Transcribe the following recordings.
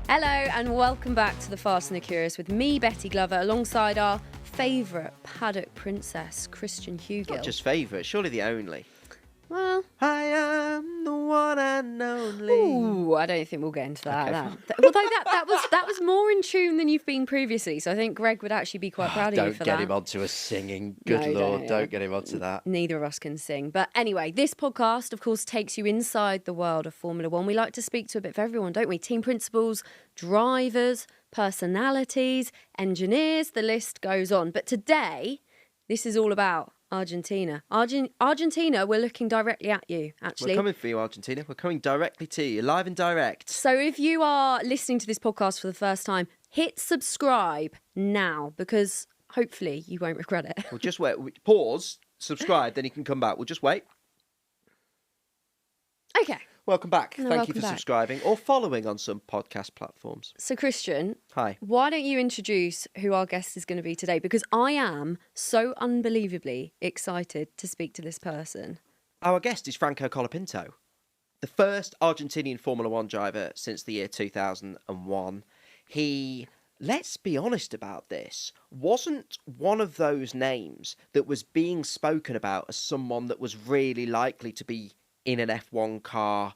Hello and welcome back to The Fast and the Curious with me, Betty Glover, alongside our favourite paddock princess, Christian Hugill. Not just favourite, surely the only. Well, I am the one and only. ooh, I don't think we'll get into that. Okay. Although that was more in tune than you've been previously, so I think Greg would actually be quite proud of you for that. Don't get him onto a singing. Good Lord, don't get him onto that. Neither of us can sing. But anyway, this podcast, of course, takes you inside the world of Formula One. We like to speak to a bit of everyone, don't we? Team principals, drivers, personalities, engineers, the list goes on. But today, this is all about Argentina. Argentina, we're looking directly at you, actually. We're coming for you, Argentina. We're coming directly to you, live and direct. So if you are listening to this podcast for the first time, hit subscribe now because hopefully you won't regret it. We'll just wait. Pause, subscribe, then you can come back. We'll just wait. Okay. Welcome back. Thank welcome you for back. subscribing or following on some podcast platforms. So Christian, Hi. why don't you introduce who our guest is going to be today? Because I am so unbelievably excited to speak to this person. Our guest is Franco Colapinto, the first Argentinian Formula One driver since the year 2001. He, let's be honest about this, wasn't one of those names that was being spoken about as someone that was really likely to be in an F1 car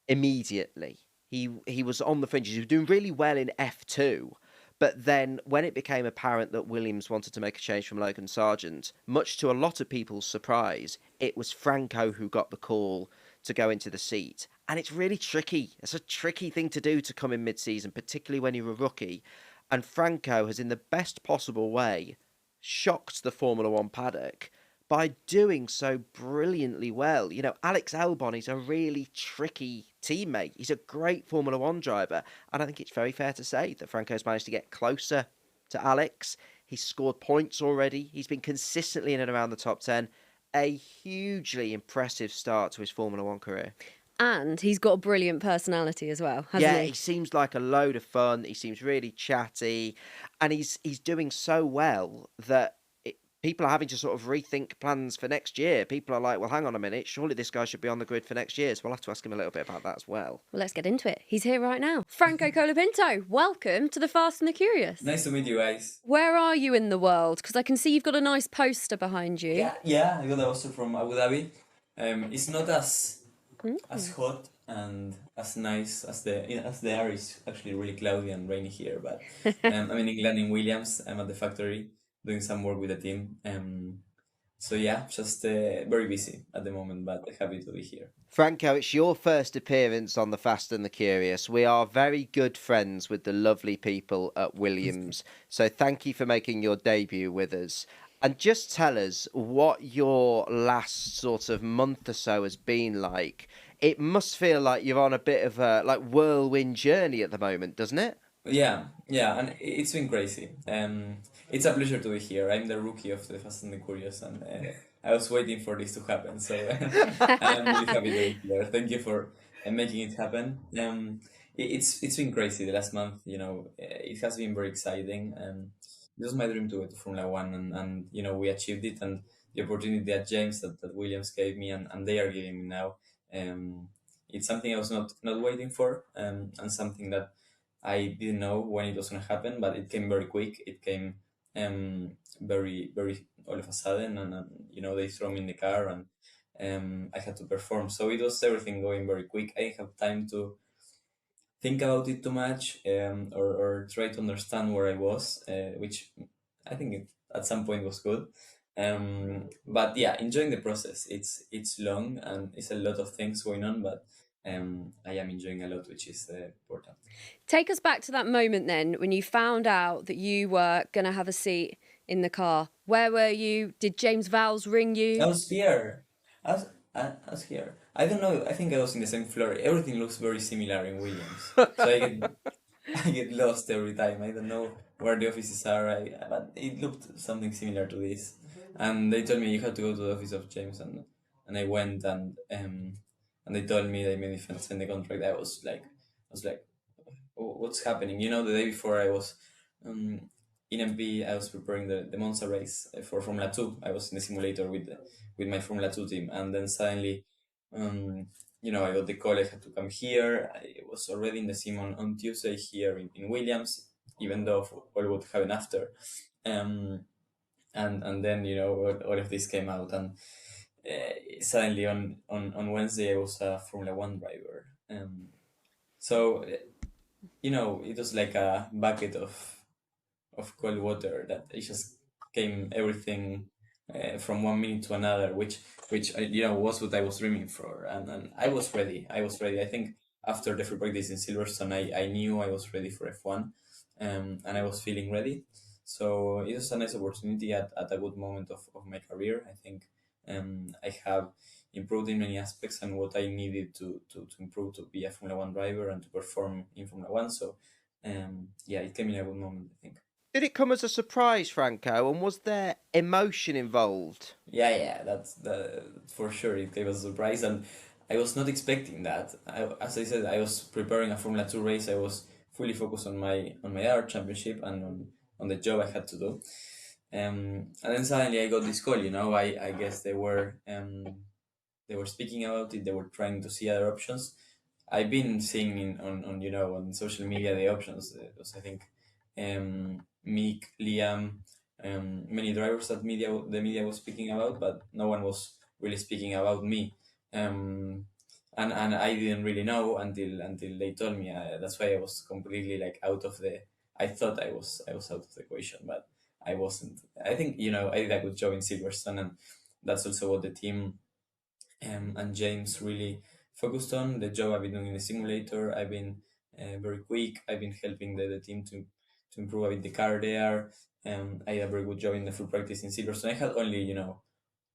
immediately. He was on the fringes. He was doing really well in F2. But then when it became apparent that Williams wanted to make a change from Logan Sargent, much to a lot of people's surprise, it was Franco who got the call to go into the seat. And it's really tricky. It's a tricky thing to do to come in mid-season, particularly when you're a rookie. And Franco has, in the best possible way, shocked the Formula One paddock by doing so brilliantly well. You know, Alex Albon is a really tricky teammate. He's a great Formula One driver. And I think it's very fair to say that Franco's managed to get closer to Alex. He's scored points already. He's been consistently in and around the top 10. A hugely impressive start to his Formula One career. And he's got a brilliant personality as well, hasn't he? He seems like a load of fun. He seems really chatty. And he's doing so well that people are having to sort of rethink plans for next year. People are like, well, hang on a minute, surely this guy should be on the grid for next year. So we'll have to ask him a little bit about that as well. Well, let's get into it. He's here right now. Franco Colapinto, welcome to The Fast and the Curious. Nice to meet you guys. Where are you in the world? Because I can see you've got a nice poster behind you. Yeah, I got a poster from Abu Dhabi. It's not as hot and as nice as the air is actually really cloudy and rainy here. But I'm in England in Williams. I'm at the factory doing some work with the team. So yeah, just very busy at the moment, but happy to be here. Franco, it's your first appearance on The Fast and the Curious. We are very good friends with the lovely people at Williams. So thank you for making your debut with us. And just tell us what your last sort of month or so has been like. It must feel like you're on a bit of a whirlwind journey at the moment, doesn't it? Yeah, and it's been crazy. It's a pleasure to be here. I'm the rookie of The Fast and the Curious, and I was waiting for this to happen, so I'm really happy to be here. Thank you for making it happen. It's been crazy the last month. You know, it has been very exciting. It was my dream to go to Formula One, and you know, we achieved it, and the opportunity that James, that Williams gave me, and they are giving me now. It's something I was not waiting for, and something that I didn't know when it was going to happen, but it came very quick. It came very, very all of a sudden, and you know, they threw me in the car, and I had to perform. So it was everything going very quick. I didn't have time to think about it too much, or try to understand where I was, which I think at some point was good. But yeah, enjoying the process. It's long and it's a lot of things going on, but I am enjoying a lot, which is important. Take us back to that moment then when you found out that you were going to have a seat in the car. Where were you? Did James Vowles ring you? I was here. I was here. I don't know. I think I was in the same floor. Everything looks very similar in Williams, so I get lost every time. I don't know where the offices are. But it looked something similar to this, and they told me you had to go to the office of James, and I went, and they told me they made me sign the contract. I was like, "Oh, what's happening?" You know, the day before I was in MP, I was preparing the Monza race for Formula 2. I was in the simulator with my Formula 2 team, and then suddenly I got the call, I had to come here. I was already in the sim on Tuesday here in Williams, even though all what happened after. Um, and then, all of this came out. And suddenly on Wednesday, I was a Formula One driver. So, it was like a bucket of cold water that it just came everything from 1 minute to another, which was what I was dreaming for, and I was ready. I think after the free practice in Silverstone, I knew I was ready for F1, and I was feeling ready. So it was a nice opportunity at a good moment of my career. I think I have improved in many aspects and what I needed to improve to be a Formula One driver and to perform in Formula One. So yeah, it came in a good moment, I think. Did it come as a surprise, Franco, and was there emotion involved? Yeah, that's the for sure. It gave us a surprise, and I was not expecting that. As I said, I was preparing a Formula Two race. I was fully focused on my art championship and on the job I had to do. And then suddenly I got this call. I guess they were speaking about it. They were trying to see other options. I've been seeing on social media the options. Because I think Mick, Liam, many drivers that the media was speaking about, but no one was really speaking about me. And I didn't really know until they told me. That's why I was completely like out of the. I thought I was out of the equation, but I wasn't. I think I did a good job in Silverstone, and that's also what the team and James really focused on. The job I've been doing in the simulator, I've been very quick. I've been helping the team to improve a bit the car there. I had a very good job in the full practice in Silverstone. I had only,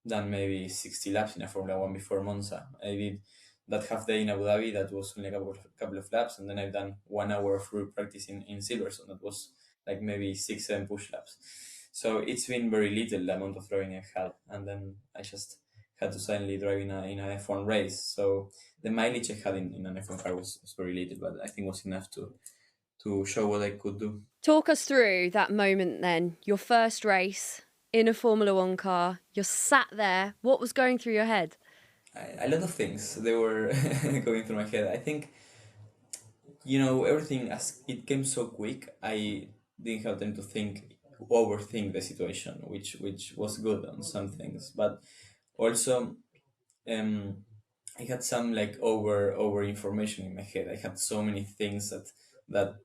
done maybe 60 laps in a Formula One before Monza. I did that half day in Abu Dhabi, that was only a couple of laps, and then I've done 1 hour of full practice in Silverstone. That was like maybe 6, 7 push laps. So it's been very little the amount of driving I've had, and then I just had to suddenly drive in a F1 race. So the mileage I had in an F1 car was very little, but I think was enough to show what I could do. Talk us through that moment then, your first race in a Formula One car. You're sat there. What was going through your head? A lot of things they were going through my head. I think everything as it came so quick. I didn't have time to overthink the situation, which was good on some things, but also um I had some like over information in my head. I had so many things that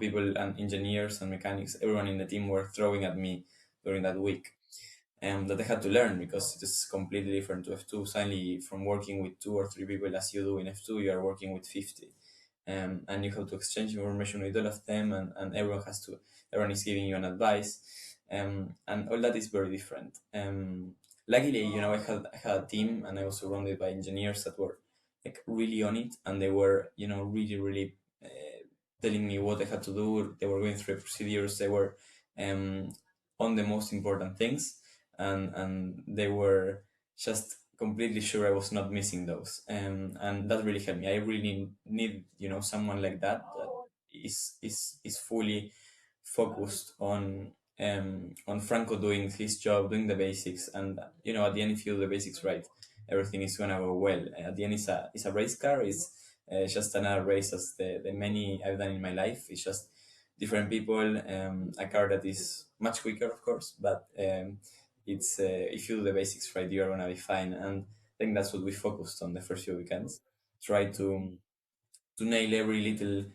people and engineers and mechanics, everyone in the team were throwing at me during that week, that I had to learn because it is completely different to F2. Suddenly, from working with 2 or 3 people as you do in F2, you are working with 50, and you have to exchange information with all of them, and everyone is giving you an advice, and all that is very different. Luckily, I had a team, and I was surrounded by engineers that were like really on it, and they were really really telling me what I had to do. They were going through procedures. They were um, on the most important things, and they were just completely sure I was not missing those, and that really helped me. I really need someone like that is fully focused on Franco doing his job, doing the basics, and at the end, if you do the basics right, everything is gonna go well. At the end, it's a race car. It's just another race as the many I've done in my life. It's just different people, a car that is much quicker, of course, but it's if you do the basics right, you're gonna be fine. And I think that's what we focused on the first few weekends. Try to nail every little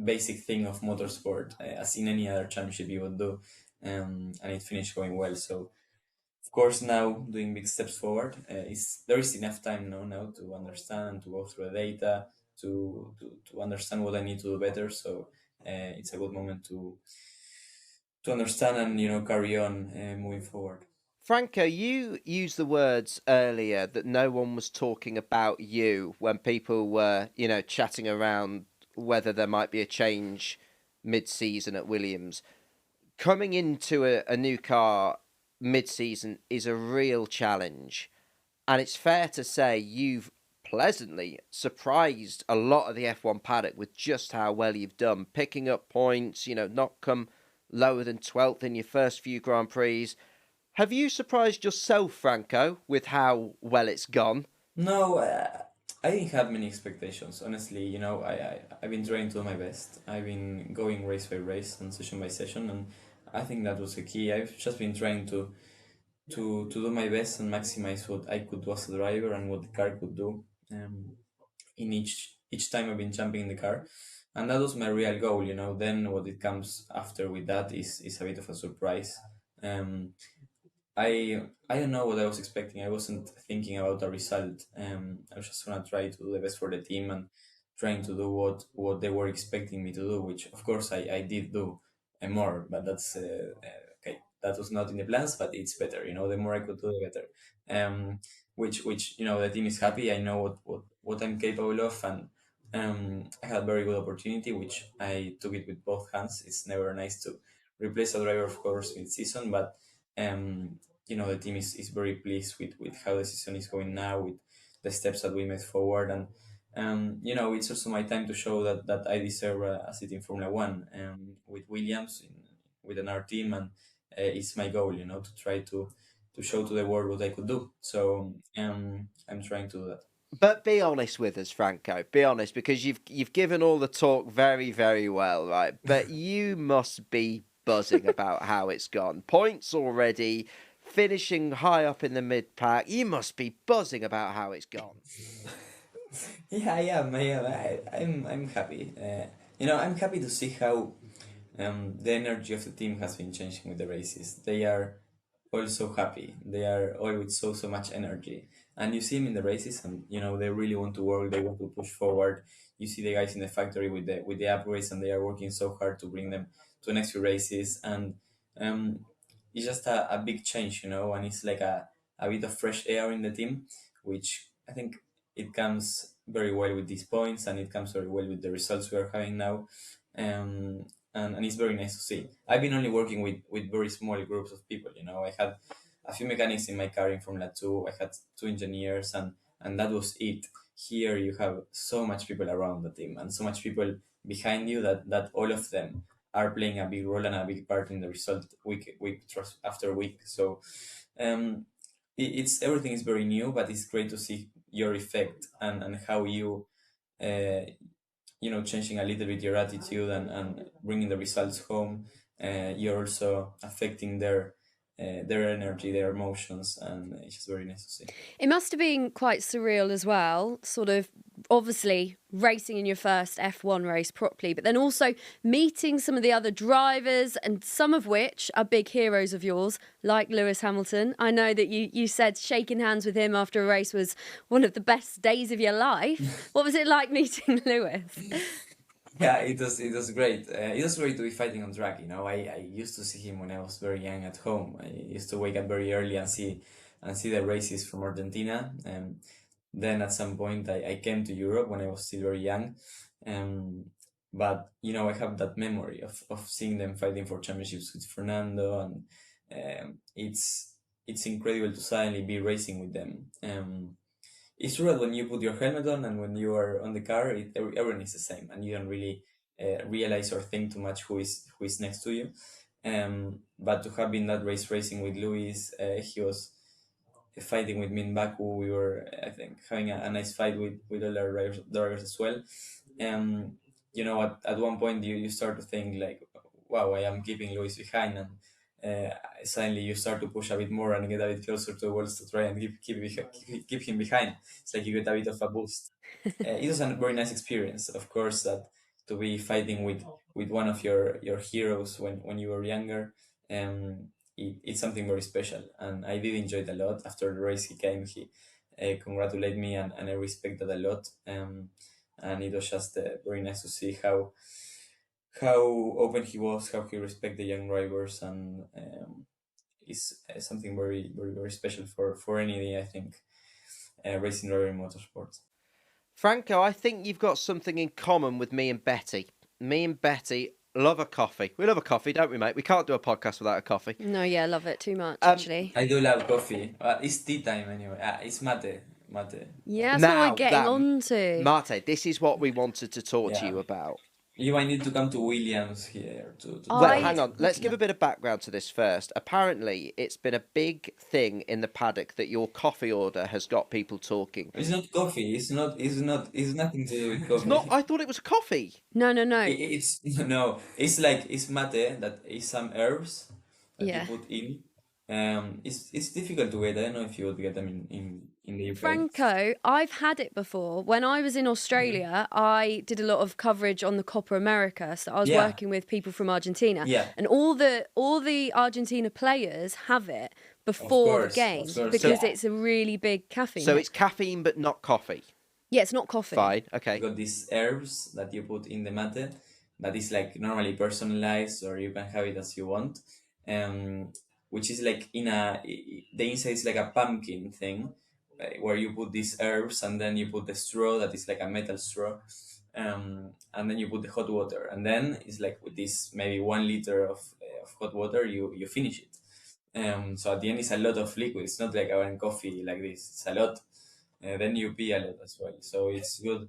basic thing of motorsport, as in any other championship you would do, and it finished going well. So of course, now doing big steps forward, there is enough time now to understand, to go through the data, to understand what I need to do better. So it's a good moment to understand and carry on moving forward. Franco, you used the words earlier that no one was talking about you when people were, chatting around whether there might be a change mid-season at Williams. Coming into a new car mid-season is a real challenge. And it's fair to say you've pleasantly surprised a lot of the F1 paddock with just how well you've done, picking up points, not come lower than 12th in your first few Grand Prix. Have you surprised yourself, Franco, with how well it's gone? No, I didn't have many expectations, honestly. I've been trying to do my best. I've been going race by race and session by session, and I think that was the key. I've just been trying to do my best and maximize what I could do as a driver and what the car could do. In each time I've been jumping in the car, and that was my real goal. Then what it comes after with that is a bit of a surprise. Um, I don't know what I was expecting. I wasn't thinking about the result. I was just gonna try to do the best for the team and trying to do what they were expecting me to do, which of course I did do more, but that's okay. That was not in the plans, but it's better. The more I could do, the better. Which the team is happy. I know what I'm capable of, and I had very good opportunity, which I took it with both hands. It's never nice to replace a driver, of course, mid season, but um the team is very pleased with how the season is going now, with the steps that we made forward, and it's also my time to show that I deserve a seat in Formula One, with Williams, with another team, and it's my goal, to try to show to the world what I could do. So I'm trying to do that. But be honest with us, Franco. Be honest, because you've given all the talk very, very well, right? But you must be buzzing about how it's gone. Points already, finishing high up in the mid pack. You must be buzzing about how it's gone. Yeah, I am. I'm happy. I'm happy to see how the energy of the team has been changing with the races. They are all so happy. They are all with so much energy, and you see them in the races, and they really want to work. They want to push forward. You see the guys in the factory with the upgrades, and they are working so hard to bring them to the next few races. And um, it's just a big change, and it's like a bit of fresh air in the team, which I think it comes very well with these points, and it comes very well with the results we are having now. And it's very nice to see. I've been only working with very small groups of people. I had a few mechanics in my car in Formula 2. I had two engineers, and that was it. Here you have so much people around the team and so much people behind you that all of them are playing a big role and a big part in the result after week. So um, it's everything is very new, but it's great to see your effect and how you uh, changing a little bit your attitude and bringing the results home. You're also affecting their energy, their emotions, and it's just very nice to see. It must have been quite surreal as well, sort of obviously racing in your first F1 race properly, but then also meeting some of the other drivers, and some of which are big heroes of yours, like Lewis Hamilton. I know that you said shaking hands with him after a race was one of the best days of your life. What was it like meeting Lewis? Yeah, it was great. It was great to be fighting on track. I used to see him when I was very young at home. I used to wake up very early and see the races from Argentina. Then at some point I came to Europe when I was still very young. But I have that memory of seeing them fighting for championships with Fernando, and it's incredible to suddenly be racing with them. It's true that when you put your helmet on and when you are on the car, everyone is the same, and you don't really realize or think too much who is next to you. But to have been that race racing with Luis, he was fighting with me in Baku. We were, I think, having a nice fight with other drivers as well. At one point you start to think like, wow, I am keeping Luis behind, and suddenly you start to push a bit more and get a bit closer to the walls to try and keep him behind. It's like you get a bit of a boost. It was a very nice experience, of course, that to be fighting with one of your heroes when you were younger. It's something very special, and I did enjoy it a lot. After the race, he congratulated me, and I respect that a lot. And it was just very nice to see how open he was, how he respect the young drivers, and is something very very very special for any day, I think, racing driver in motorsports. Franco, I think you've got something in common with me and Betty. Me and Betty love a coffee. We love a coffee, don't we, mate? We can't do a podcast without a coffee. No, yeah, I love it too much, actually. I do love coffee. It's tea time anyway. It's mate. Yeah, that's what we're getting on to. Mate, this is what we wanted to talk to Yeah. you about. You might need to come to Williams here to Well, try I hang it. on. Let's give a bit of background to this first. Apparently, it's been a big thing in the paddock that your coffee order has got people talking. It's not coffee. It's nothing to do with It's not. coffee. I thought it was a coffee. no, no, no. It's no. It's like it's mate that is some herbs that you Yeah. put in. It's difficult to get. I don't know if you would get them in the UK. Franco, I've had it before. When I was in Australia, I did a lot of coverage on the Copa America. So I was Yeah, working with people from Argentina, yeah, and all the Argentina players have it before the of games course, because yeah. it's a really big caffeine So hit. it's caffeine, but not coffee. Yeah, it's not coffee. Fine. You Okay. got these herbs that you put in the mate that is like normally personalized, or you can have it as you want. Um, which is like the inside is like a pumpkin thing, where you put these herbs and then you put the straw that is like a metal straw, and then you put the hot water, and then it's like with this maybe 1 liter of hot water you finish it. So at the end it's a lot of liquid. It's not like our coffee like this. It's a lot. Then you pee a lot as well. So it's good.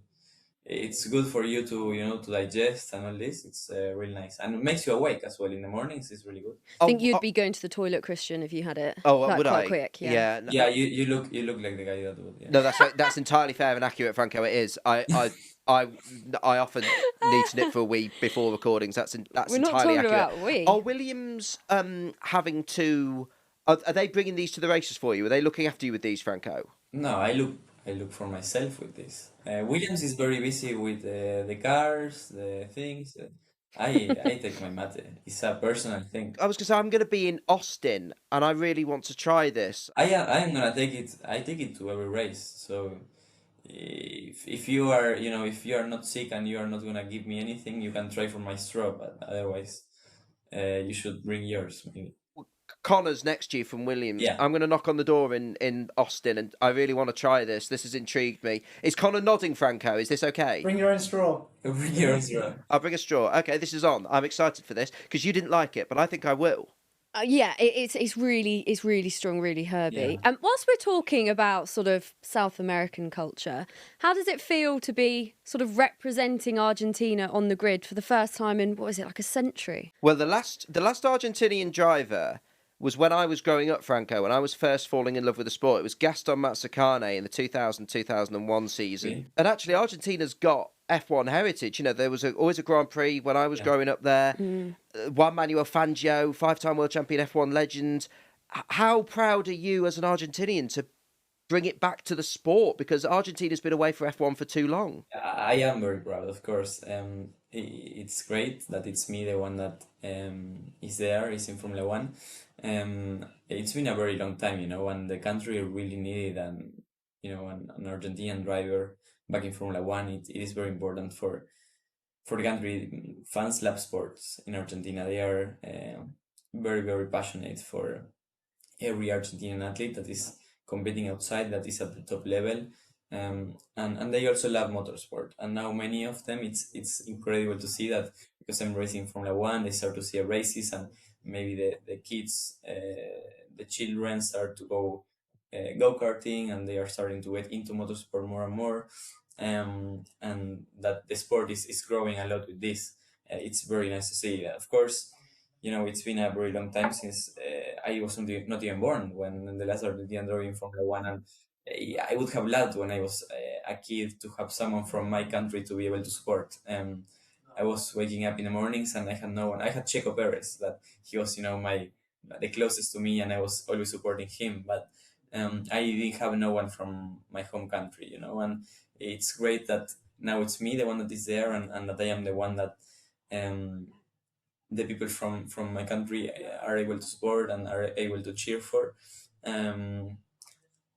It's good for you to to digest and all this. It's really nice, and it makes you awake as well in the mornings. It's really good. I think Oh, you'd oh, be going to the toilet, Christian, if you had it. oh, Like would quite I? quick. Yeah. Yeah. Yeah, you look like the guy that would. Yeah. No, that's entirely fair and accurate, Franco. It is. I, I often need to nip for a wee before recordings. That's We're not entirely talking accurate. about we. Are Williams having to? Are they bringing these to the races for you? Are they looking after you with these, Franco? No, I look for myself with this. Williams is very busy with the cars, the things. I take my mate. It's a personal thing. I was going to say I'm going to be in Austin, and I really want to try this. I am gonna take it. I take it to every race. So if you are if you are not sick and you are not gonna give me anything, you can try for my straw. But otherwise, you should bring yours. Maybe. Connor's next to you from Williams. Yeah. I'm going to knock on the door in Austin, and I really want to try this. This has intrigued me. Is Connor nodding, Franco? Is this okay? Bring your own straw. Bring your straw. I'll bring a straw. Okay, this is on. I'm excited for this because you didn't like it, but I think I will. Yeah, it's really strong, really herby. Yeah. And whilst we're talking about sort of South American culture, how does it feel to be sort of representing Argentina on the grid for the first time in what is it, like a century? Well, the last Argentinian driver was when I was growing up, Franco, when I was first falling in love with the sport. It was Gaston Mazzacane in the 2000-2001 season. Really? And actually, Argentina's got F1 heritage. You know, there was always a Grand Prix when I was growing up there. Juan Manuel Fangio, 5-time world champion F1 legend. How proud are you as an Argentinian to bring it back to the sport? Because Argentina's been away from F1 for too long. I am very proud, of course. It's great that it's me, the one that is there, is in Formula One. It's been a very long time, and the country really needed an Argentinian driver back in Formula One. It is very important for the country. Fans love sports in Argentina. They are very, very passionate for every Argentinian athlete that is competing outside, that is at the top level. And they also love motorsport. And now many of them, it's incredible to see that, because I'm racing Formula One, they start to see races, and maybe the kids, the children start to go-karting, and they are starting to get into motorsport more and more. And that the sport is growing a lot with this. It's very nice to see. Of course, it's been a very long time since I was not even born when the last Argentinian drove in Formula One, and I would have loved when I was a kid to have someone from my country to be able to support. I was waking up in the mornings and I had no one. I had Checo Perez, that he was, the closest to me, and I was always supporting him. But I didn't have no one from my home country, and it's great that now it's me, the one that is there, and that I am the one that the people from my country are able to support and are able to cheer for.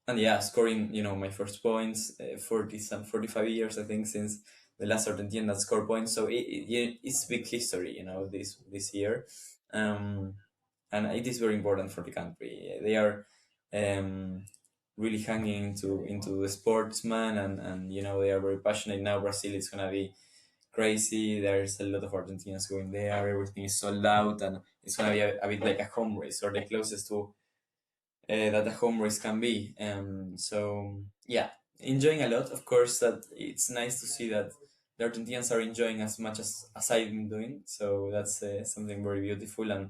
And yeah, scoring, my first points, 45 years, I think, since the last Argentinian that scored points. So it's big history, this year. And it is very important for the country. They are really hanging into the sportsman, and they are very passionate. Now Brazil is going to be crazy. There's a lot of Argentinians going there. Everything is sold out, and it's going to be a bit like a home race, or the closest to that a home race can be. So yeah, enjoying a lot. Of course, that it's nice to see that the Argentinians are enjoying as much as I've been doing. So that's something very beautiful, and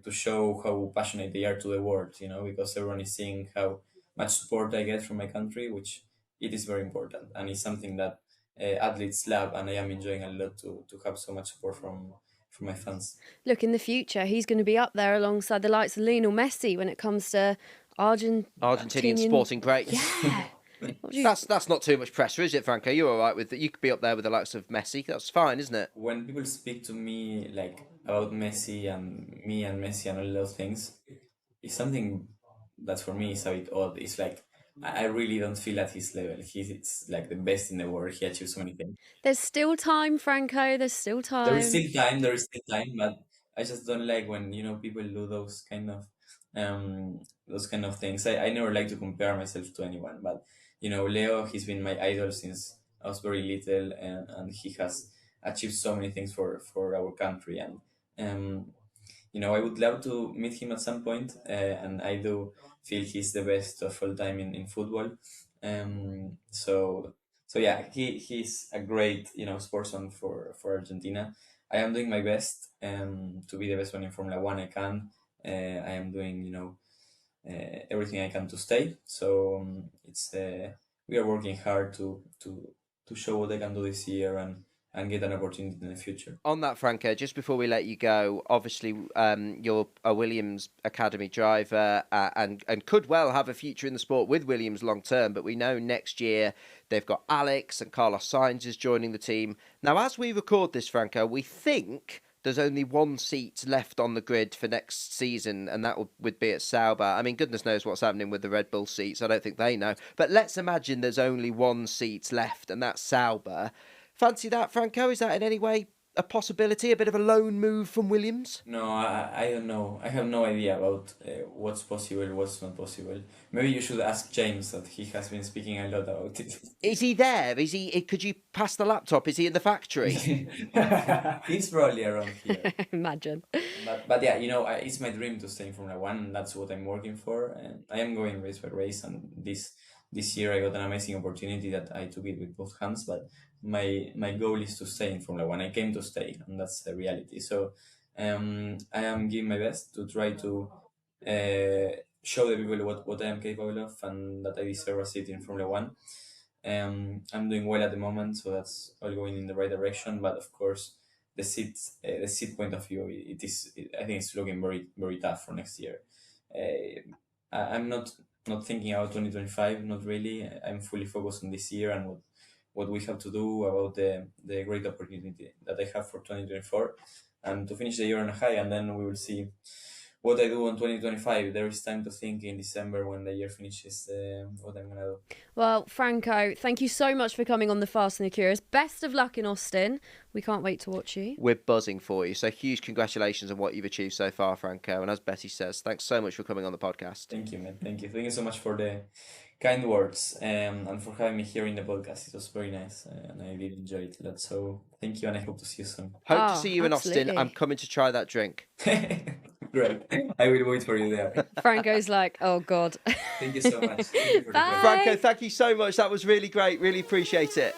to show how passionate they are to the world, because everyone is seeing how much support I get from my country, which it is very important, and it's something that athletes love, and I am enjoying a lot to have so much support from my fans. Look, in the future, he's going to be up there alongside the likes of Lionel Messi when it comes to Argentinian sporting greats. Yeah. What do you- That's not too much pressure, is it, Franco? You're all right with that. You could be up there with the likes of Messi. That's fine, isn't it? When people speak to me like about Messi and me and Messi and all those things, it's something that for me is a bit odd. It's like I really don't feel at his level. He's like the best in the world. He achieved so many things. There's still time, Franco. There's still time. There is still time. There is still time, but I just don't like when people do those kind of things. I never like to compare myself to anyone, but Leo, he's been my idol since I was very little, and he has achieved so many things for our country, and I would love to meet him at some point, and I do feel he's the best of all time in football. So yeah, he's a great sportsman for Argentina. I am doing my best to be the best one in Formula One I can. I am doing everything I can to stay. So it's we are working hard to show what I can do this year and get an opportunity in the future. On that, Franco, just before we let you go, obviously you're a Williams Academy driver and could well have a future in the sport with Williams long term, but we know next year they've got Alex and Carlos Sainz is joining the team. Now, as we record this, Franco, we think there's only one seat left on the grid for next season, and that would be at Sauber. I mean, goodness knows what's happening with the Red Bull seats. I don't think they know. But let's imagine there's only one seat left, and that's Sauber. Fancy that, Franco? Is that in any way a possibility? A bit of a loan move from Williams? No, I don't know. I have no idea about what's possible, what's not possible. Maybe you should ask James, that he has been speaking a lot about it. Is he there? Is he? Could you pass the laptop? Is he in the factory? He's probably around here. Imagine. But yeah, it's my dream to stay in Formula One, and that's what I'm working for. And I am going race by race, and this year I got an amazing opportunity that I took it with both hands. But my goal is to stay in Formula One. I came to stay, and that's the reality. So I am giving my best to try to show the people what I am capable of, and that I deserve a seat in Formula One. I'm doing well at the moment, so that's all going in the right direction. But of course, the seat point of view, I think it's looking very, very tough for next year. I'm not thinking about 2025, not really. I'm fully focused on this year and what we have to do about the great opportunity that I have for 2024, and to finish the year on a high, and then we will see what I do on 2025. There is time to think in December when the year finishes what I'm gonna do. Well, Franco, thank you so much for coming on the Fast and the Curious. Best of luck in Austin. We can't wait to watch you. We're buzzing for you. So huge congratulations on what you've achieved so far, Franco. And as Betty says, thanks so much for coming on the podcast. Thank you, man. Thank you. Thank you so much for the kind words and for having me here in the podcast. It was very nice, and I did enjoy it a lot. So thank you, and I hope to see you soon. Hope to see you in Austin. Absolutely. I'm coming to try that drink. Great. I will wait for you there. Franco's like, oh, God. Thank you so much. Thank you for the Bye. question. Franco, thank you so much. That was really great. Really appreciate it.